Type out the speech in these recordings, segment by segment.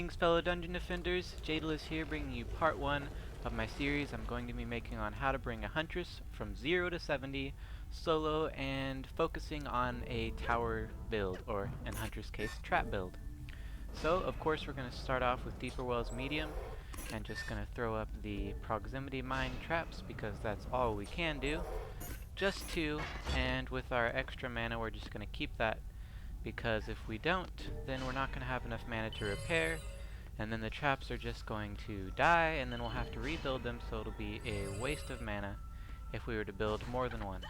Greetings fellow dungeon defenders, Jadalus here bringing you part 1 of my series I'm going to be making on how to bring a Huntress from 0 to 70 solo and focusing on a tower build, or in Huntress' case, trap build. So of course we're going to start off with Deeper Wells medium and just going to throw up the proximity mine traps because that's all we can do. Just 2, and with our extra mana we're just going to keep that, because if we don't, then we're not going to have enough mana to repair, and then the traps are just going to die, and then we'll have to rebuild them, so it'll be a waste of mana if we were to build more than one.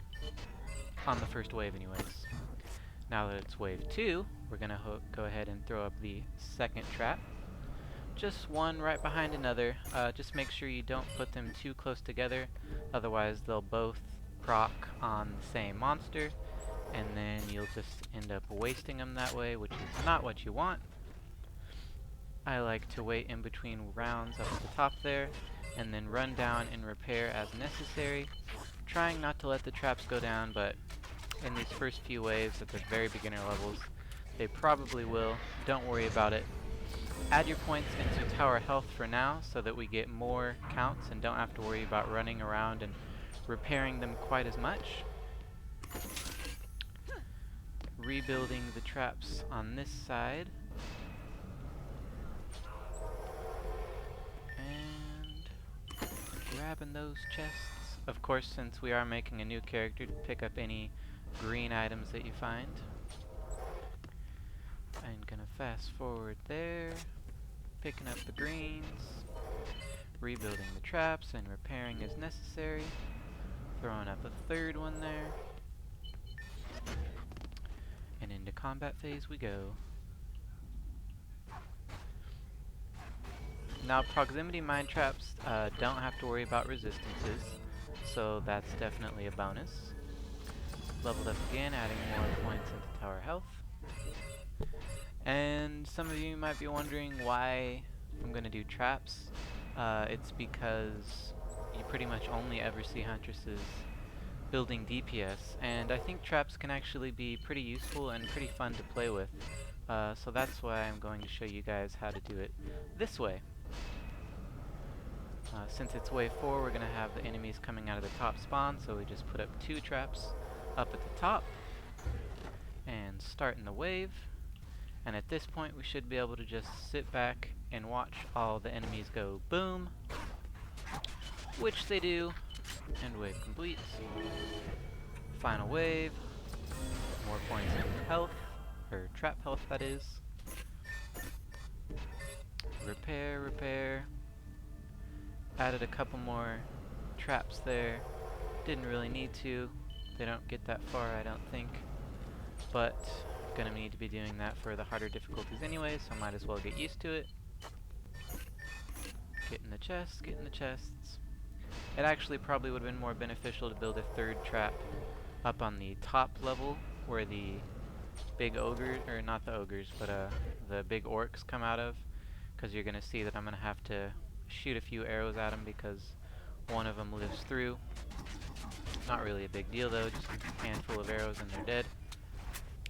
On the first wave anyways. Now that it's wave 2, we're going to go ahead and throw up the second trap. Just one right behind another. Just make sure you don't put them too close together, otherwise they'll both proc on the same monster, and then you'll just end up wasting them that way, which is not what you want. I like to wait in between rounds up at the top there, and then run down and repair as necessary, trying not to let the traps go down, but in these first few waves at the very beginner levels, they probably will. Don't worry about it. Add your points into tower health for now, so that we get more counts and don't have to worry about running around and repairing them quite as much. Rebuilding the traps on this side, and grabbing those chests. Of course, since we are making a new character, pick up any green items that you find. I'm gonna fast forward there, picking up the greens, rebuilding the traps and repairing as necessary, throwing up a third one there. And into combat phase we go. Now proximity mine traps don't have to worry about resistances, so that's definitely a bonus. Leveled up again, adding more points into tower health. And some of you might be wondering why I'm going to do traps. It's because you pretty much only ever see Huntresses building DPS, and I think traps can actually be pretty useful and pretty fun to play with. So that's why I'm going to show you guys how to do it this way. Since it's wave 4, we're going to have the enemies coming out of the top spawn, so we just put up 2 traps up at the top and start in the wave. And at this point we should be able to just sit back and watch all the enemies go boom, which they do. And wave completes. Final wave. More points in health, or trap health that is. Repair, repair. Added a couple more traps there. Didn't really need to. They don't get that far, I don't think. But gonna need to be doing that for the harder difficulties anyway, so might as well get used to it. Get in the chests, get in the chests. It actually probably would have been more beneficial to build a third trap up on the top level where the big ogre, or not the ogres, but the big orcs come out of, because you're going to see that I'm going to have to shoot a few arrows at them because one of them lives through. Not really a big deal though, just a handful of arrows and they're dead.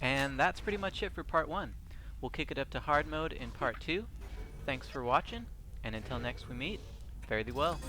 And that's pretty much it for part 1. We'll kick it up to hard mode in part 2. Thanks for watching, and until next we meet, fare thee well.